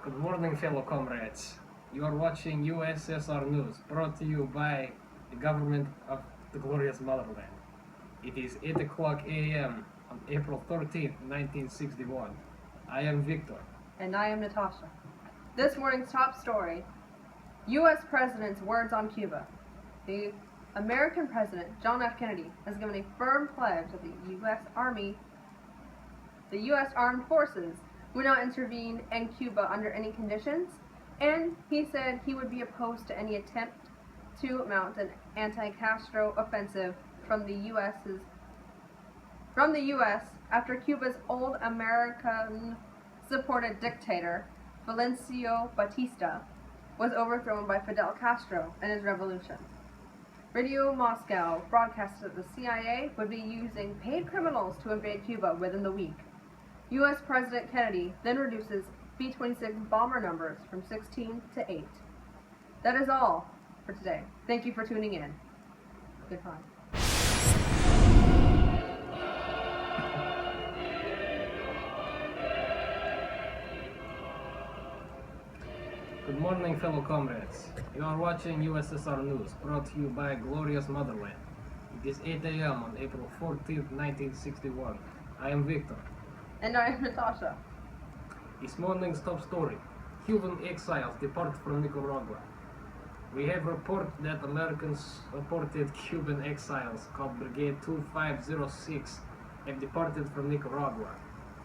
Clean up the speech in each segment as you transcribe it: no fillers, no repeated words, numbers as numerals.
Good morning, fellow comrades. You are watching USSR News, brought to you by the government of the glorious motherland. It is 8 o'clock a.m. on April 13th, 1961. I am Victor. And I am Natasha. This morning's top story, U.S. President's words on Cuba. The American President, John F. Kennedy, has given a firm pledge that the U.S. Armed Forces would not intervene in Cuba under any conditions, and he said he would be opposed to any attempt to mount an anti-Castro offensive from the U.S. after Cuba's old American-supported dictator, Fulgencio Batista, was overthrown by Fidel Castro and his revolution. Radio Moscow broadcasted that the CIA would be using paid criminals to invade Cuba within the week. U.S. President Kennedy then reduces B-26 bomber numbers from 16 to 8. That is all for today. Thank you for tuning in. Goodbye. Good morning, fellow comrades. You are watching USSR News, brought to you by glorious motherland. It is 8 a.m. on April 14th, 1961. I am Victor. And I am Natasha. This morning's top story: Cuban exiles depart from Nicaragua. We have reported that Americans supported Cuban exiles called Brigade 2506 have departed from Nicaragua.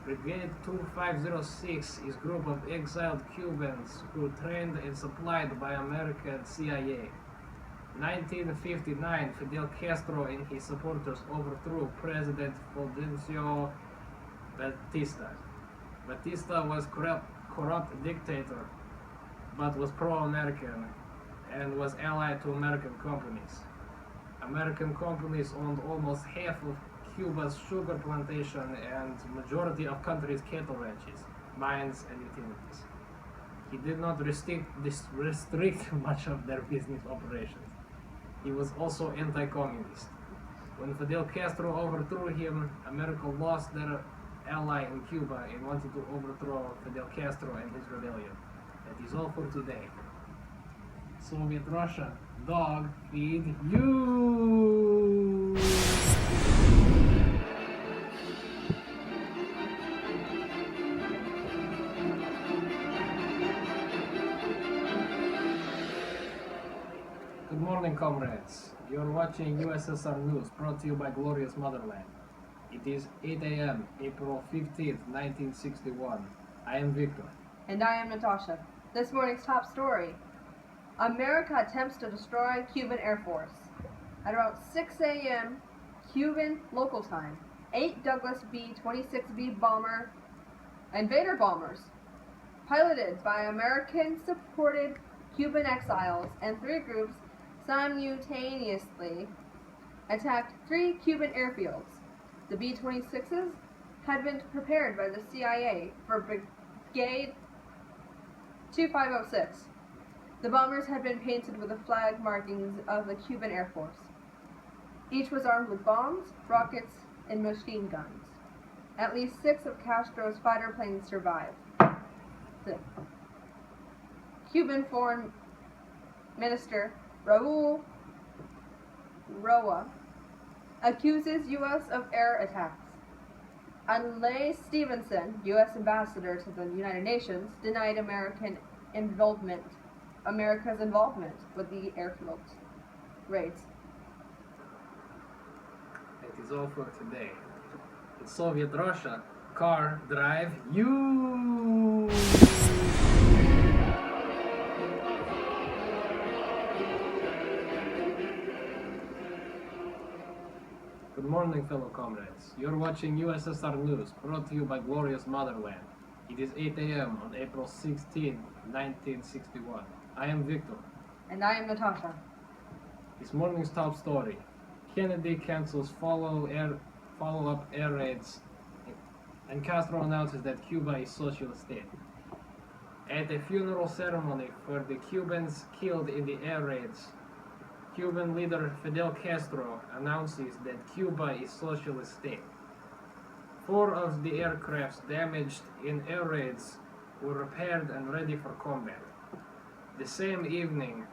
Brigade 2506 is a group of exiled Cubans who trained and supplied by America and CIA. 1959, Fidel Castro and his supporters overthrew President Fulgencio Batista. Batista was corrupt dictator, but was pro-American and was allied to American companies. American companies owned almost half of Cuba's sugar plantation and majority of country's cattle ranches, mines, and utilities. He did not restrict much of their business operations. He was also anti-communist. When Fidel Castro overthrew him, America lost their ally in Cuba and wanted to overthrow Fidel Castro and his rebellion. That is all for today. Soviet Russia, dog feed you! Good morning, comrades. You are watching USSR News, brought to you by glorious motherland. It is 8 a.m., April 15th, 1961. I am Victor. And I am Natasha. This morning's top story, America attempts to destroy Cuban Air Force. At about 6 a.m. Cuban local time, 8 Douglas B-26B invader bombers, piloted by American-supported Cuban exiles and 3 groups, simultaneously attacked 3 Cuban airfields. The B-26s had been prepared by the CIA for Brigade 2506. The bombers had been painted with the flag markings of the Cuban Air Force. Each was armed with bombs, rockets, and machine guns. At least 6 of Castro's fighter planes survived. Cuban Foreign Minister Raul Roa accuses U.S. of air attacks. Adlai Stevenson, U.S. ambassador to the United Nations, denied America's involvement with the airfield raids. That is all for today. In Soviet Russia, car drive you! Good morning, fellow comrades. You're watching USSR News, brought to you by glorious motherland. It is 8 a.m. on April 16, 1961. I am Victor. And I am Natasha. This morning's top story: Kennedy cancels follow-up air raids, and Castro announces that Cuba is socialist state. At a funeral ceremony for the Cubans killed in the air raids, Cuban leader Fidel Castro announces that Cuba is socialist state. 4 of the aircrafts damaged in air raids were repaired and ready for combat. The same evening,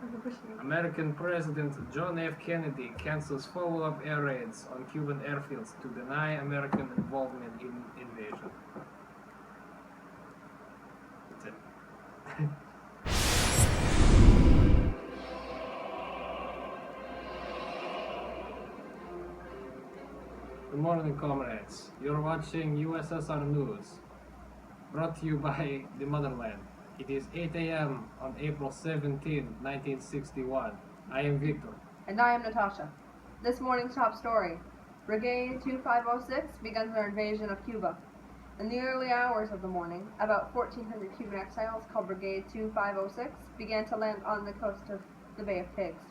American President John F. Kennedy cancels follow-up air raids on Cuban airfields to deny American involvement in invasion. That's it. Good morning, comrades. You're watching USSR News, brought to you by the Motherland. It is 8 a.m. on April 17, 1961. I am Victor. And I am Natasha. This morning's top story. Brigade 2506 begins their invasion of Cuba. In the early hours of the morning, about 1,400 Cuban exiles called Brigade 2506 began to land on the coast of the Bay of Pigs.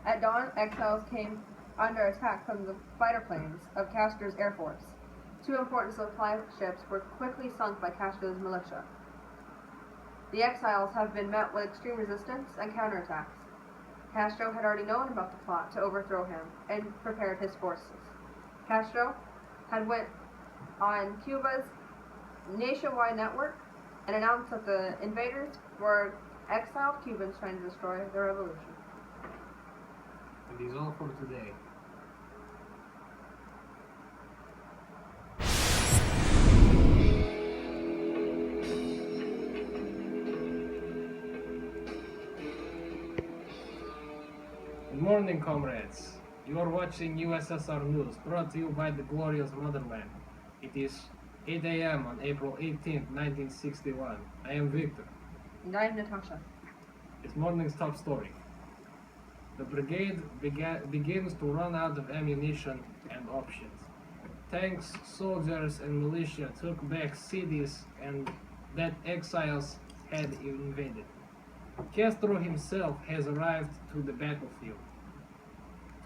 At dawn, exiles came under attack from the fighter planes of Castro's Air Force. 2 important supply ships were quickly sunk by Castro's militia. The exiles have been met with extreme resistance and counterattacks. Castro had already known about the plot to overthrow him and prepared his forces. Castro had went on Cuba's nationwide network and announced that the invaders were exiled Cubans trying to destroy the revolution. It is all for today. Good morning, comrades. You are watching USSR News, brought to you by the glorious Motherland. It is 8 a.m. on April 18, 1961. I am Victor. And I am Natasha. This morning's top story. The brigade begins to run out of ammunition and options. Tanks, soldiers, and militia took back cities and that exiles had invaded. Castro himself has arrived to the battlefield.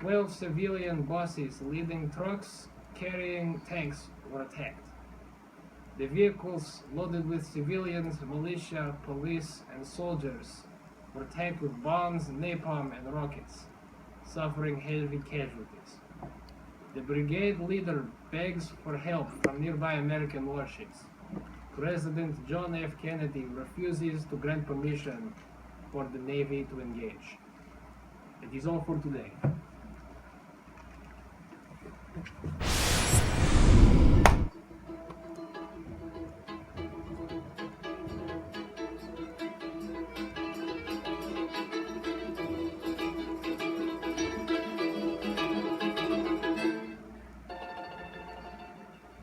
12 civilian buses leading trucks carrying tanks were attacked. The vehicles loaded with civilians, militia, police, and soldiers were attacked with bombs, napalm, and rockets, suffering heavy casualties. The brigade leader begs for help from nearby American warships. President John F. Kennedy refuses to grant permission for the Navy to engage. It is all for today.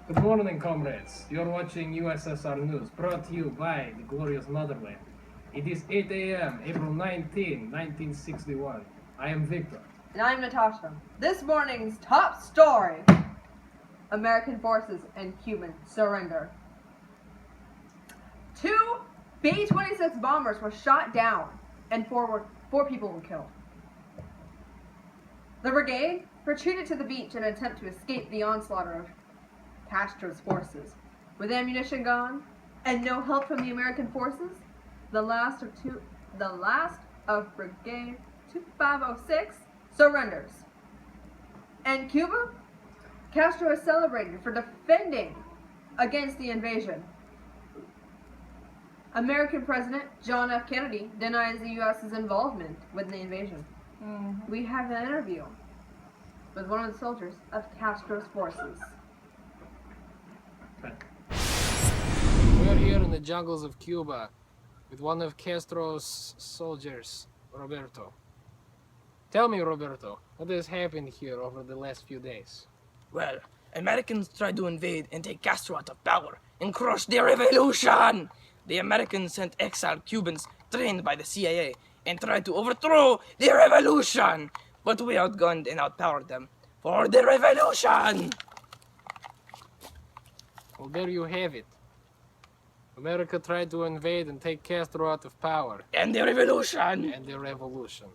Good morning, comrades. You're watching USSR News, brought to you by the glorious Motherland. It is 8 a.m., April 19, 1961. I am Victor. And I'm Natasha. This morning's top story. American forces and Cuban surrender. 2 B-26 bombers were shot down and four people were killed. The brigade retreated to the beach in an attempt to escape the onslaught of Castro's forces. With ammunition gone and no help from the American forces, the last of Brigade 2506 surrenders. And Cuba? Castro is celebrated for defending against the invasion. American President John F. Kennedy denies the U.S.'s involvement with the invasion. We have an interview with one of the soldiers of Castro's forces. We are here in the jungles of Cuba with one of Castro's soldiers, Roberto. Tell me, Roberto, what has happened here over the last few days? Well, Americans tried to invade and take Castro out of power and crush the revolution. The Americans sent exiled Cubans trained by the CIA and tried to overthrow the revolution. But we outgunned and outpowered them for the revolution. Well, there you have it. America tried to invade and take Castro out of power. And the revolution. And the revolution.